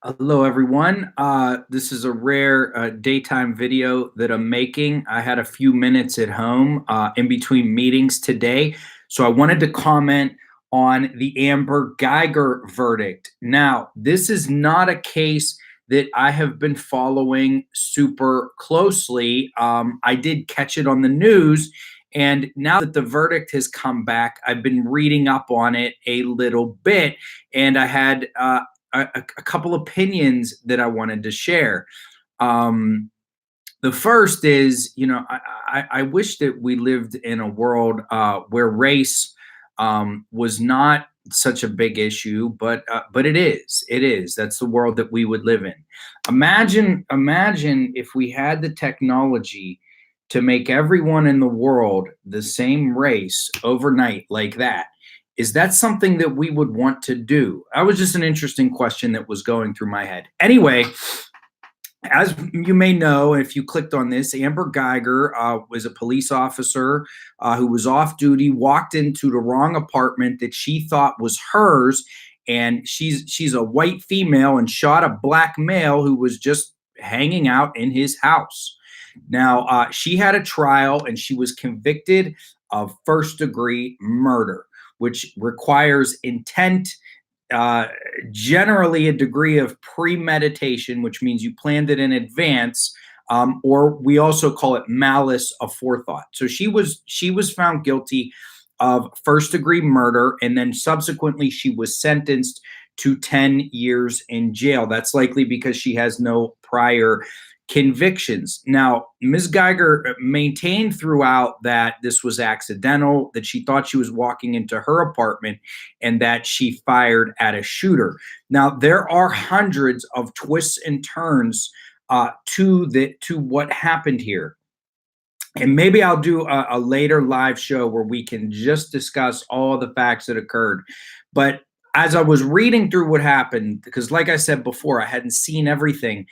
Hello, everyone. This is a rare daytime video that I'm making. I had a few minutes at home in between meetings today, so I wanted to comment on the Amber Guyger verdict. Now, this is not a case that I have been following super closely. I did catch it on the news, and now that the verdict has come back, I've been reading up on it a little bit, and I had a couple opinions that I wanted to share. Um, the first is, I wish that we lived in a world where race was not such a big issue, but it is. It is. That's the world that we would live in. Imagine if we had the technology to make everyone in the world the same race overnight like that. Is that something that we would want to do? That was just an interesting question that was going through my head. Anyway, as you may know, if you clicked on this, Amber Guyger was a police officer who was off duty, walked into the wrong apartment that she thought was hers, and she's a white female and shot a black male who was just hanging out in his house. Now, she had a trial and she was convicted of first-degree murder, which requires intent, uh, generally a degree of premeditation, which means you planned it in advance, or we also call it malice aforethought. So she was found guilty of first degree murder, and then subsequently she was sentenced to 10 years in jail. That's likely because she has no prior convictions. Now, Ms. Guyger maintained throughout that this was accidental, that she thought she was walking into her apartment, and that she fired at a shooter. Now, there are hundreds of twists and turns to what happened here. And maybe I'll do a later live show where we can just discuss all the facts that occurred. But as I was reading through what happened, because like I said before, I hadn't seen everything.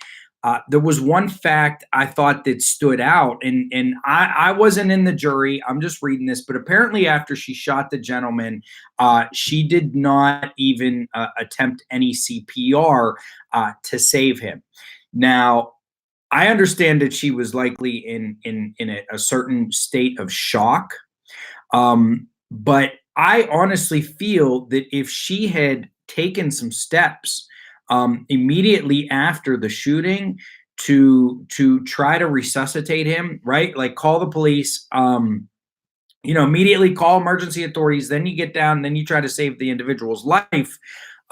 There was one fact I thought that stood out, and I wasn't in the jury. I'm just reading this, but apparently after she shot the gentleman, she did not even attempt any CPR to save him. Now, I understand that she was likely in a certain state of shock, but I honestly feel that if she had taken some steps immediately after the shooting to try to resuscitate him, right? Like call the police, immediately call emergency authorities. Then you get down, then you try to save the individual's life.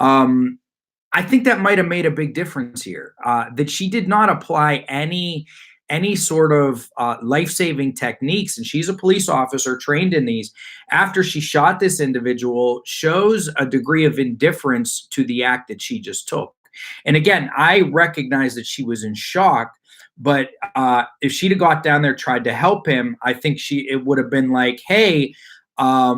I think that might have made a big difference here. That she did not apply any sort of life-saving techniques, and she's a police officer trained in these. After she shot this individual, shows a degree of indifference to the act that she just took. And again, I recognize that she was in shock, but if she'd have got down there, tried to help him, I think it would have been like, hey, I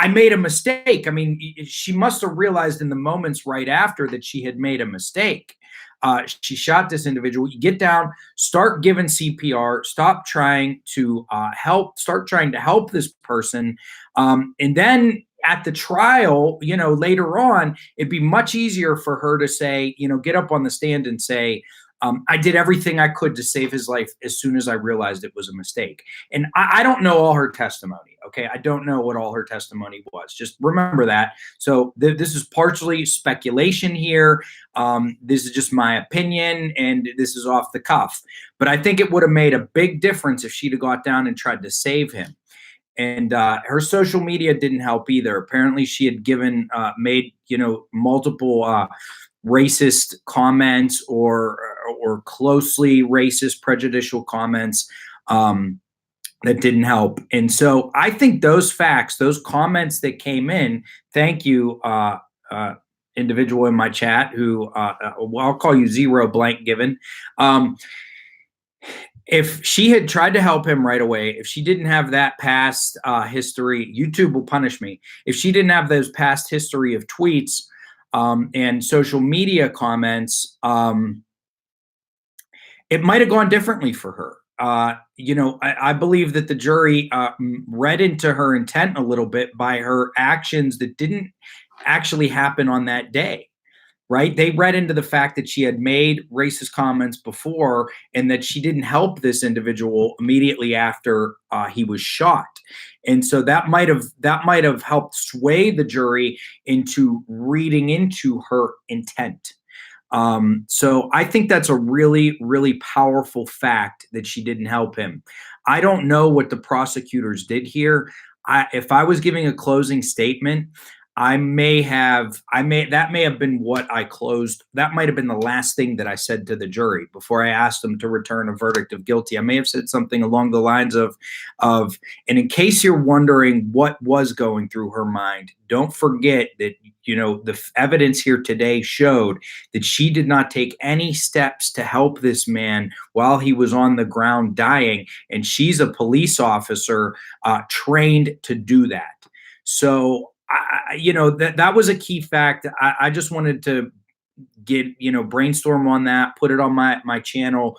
made a mistake. I mean, she must have realized in the moments right after that she had made a mistake. She shot this individual. You get down, start giving CPR, stop trying to start trying to help this person. And then at the trial, later on, it'd be much easier for her to say, get up on the stand and say, I did everything I could to save his life as soon as I realized it was a mistake. And I don't know all her testimony. Okay. I don't know what all her testimony was. Just remember that. So this is partially speculation here. This is just my opinion, and this is off the cuff. But I think it would have made a big difference if she'd have got down and tried to save him. And her social media didn't help either. Apparently, she had made multiple racist comments or closely racist, prejudicial comments that didn't help. And so I think those facts, those comments that came in, thank you, individual in my chat who, I'll call you Zero Blank Given. If she had tried to help him right away, if she didn't have that past history, YouTube will punish me. If she didn't have those past history of tweets and social media comments, it might have gone differently for her. I believe that the jury read into her intent a little bit by her actions that didn't actually happen on that day. right? They read into the fact that she had made racist comments before and that she didn't help this individual immediately after he was shot. And so that might have helped sway the jury into reading into her intent. So I think that's a really, really powerful fact that she didn't help him. I don't know what the prosecutors did here. If I was giving a closing statement, that may have been what I closed. That might have been the last thing that I said to the jury before I asked them to return a verdict of guilty. I may have said something along the lines of, and in case you're wondering what was going through her mind, don't forget that, the evidence here today showed that she did not take any steps to help this man while he was on the ground dying. And she's a police officer trained to do that. So, that was a key fact. I just wanted to brainstorm on that, put it on my channel,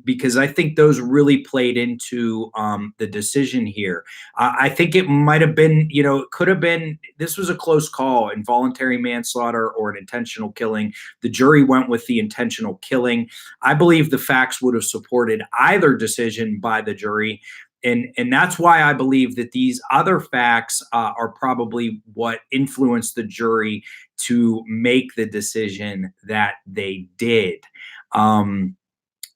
because I think those really played into the decision here. I think it might have been, it could have been, this was a close call, involuntary manslaughter or an intentional killing. The jury went with the intentional killing. I believe the facts would have supported either decision by the jury. And that's why I believe that these other facts are probably what influenced the jury to make the decision that they did.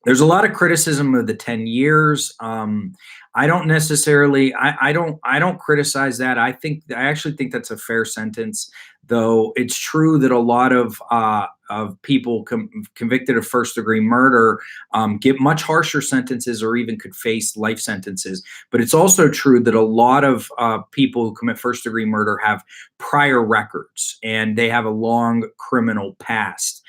There's a lot of criticism of the 10 years. I don't necessarily, I don't criticize that. I actually think that's a fair sentence, though it's true that a lot of people convicted of first-degree murder get much harsher sentences or even could face life sentences. But it's also true that a lot of people who commit first-degree murder have prior records and they have a long criminal past.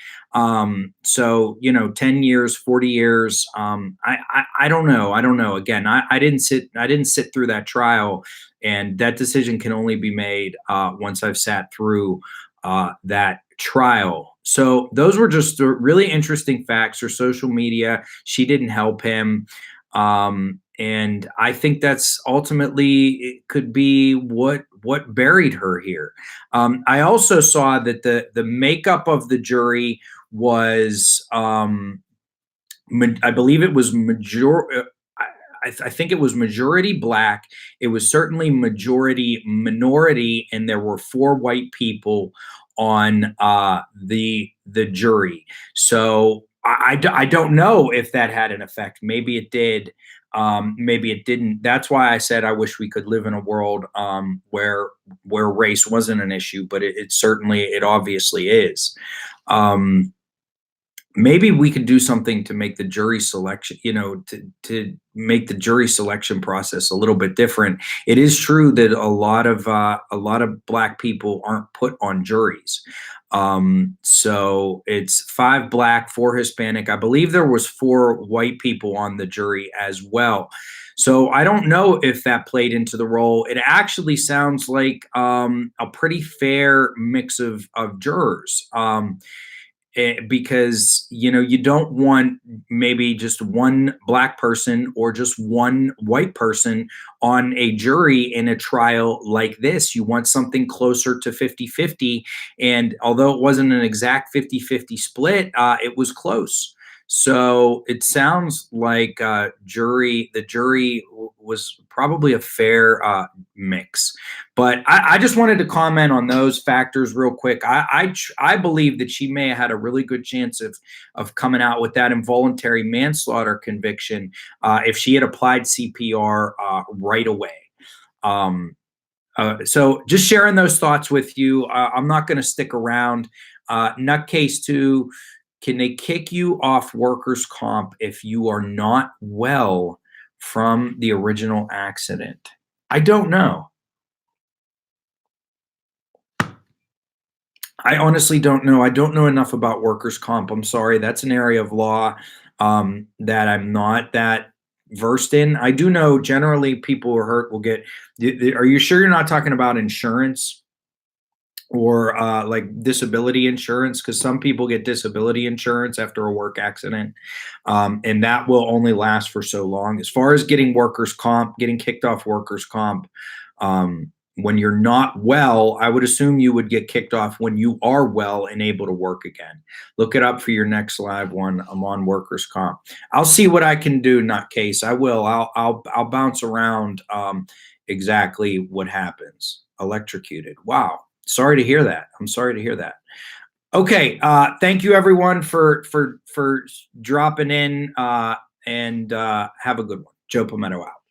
So 10 years, 40 years. I don't know. Again, I didn't sit through that trial, and that decision can only be made once I've sat through that trial. So those were just really interesting facts. Her social media, she didn't help him. And I think that's ultimately, it could be what buried her here. I also saw that the makeup of the jury was, I believe it was I think it was majority black. It was certainly majority minority, and there were 4 white people on the jury. So I don't know if that had an effect. Maybe it did. Maybe it didn't. That's why I said I wish we could live in a world where race wasn't an issue, but it obviously is. Maybe we could do something to make the jury selection, to make the jury selection process a little bit different. It is true that a lot of black people aren't put on juries. So it's 5 black, 4 Hispanic. I believe there was 4 white people on the jury as well. So I don't know if that played into the role. It actually sounds like a pretty fair mix of jurors. Because you don't want maybe just one black person or just one white person on a jury in a trial like this. You want something closer to 50-50. And although it wasn't an exact 50-50 split, it was close. So it sounds like the jury was probably a fair mix. But I just wanted to comment on those factors real quick. I believe that she may have had a really good chance of coming out with that involuntary manslaughter conviction if she had applied CPR right away. So just sharing those thoughts with you. I'm not going to stick around. Nutcase 2. Can they kick you off workers' comp if you are not well from the original accident? I don't know. I honestly don't know. I don't know enough about workers' comp. I'm sorry. That's an area of law that I'm not that versed in. I do know generally people who are hurt will get. Are you sure you're not talking about insurance? Or like disability insurance, because some people get disability insurance after a work accident, and that will only last for so long. As far as getting workers' comp, getting kicked off workers' comp, when you're not well, I would assume you would get kicked off when you are well and able to work again. Look it up for your next live one. I'm on workers' comp. I'll see what I can do, nutcase. I will. I'll bounce around exactly what happens. Electrocuted. Wow. Sorry to hear that. I'm sorry to hear that. Okay. Thank you everyone for dropping in and have a good one. Joe Pometto out.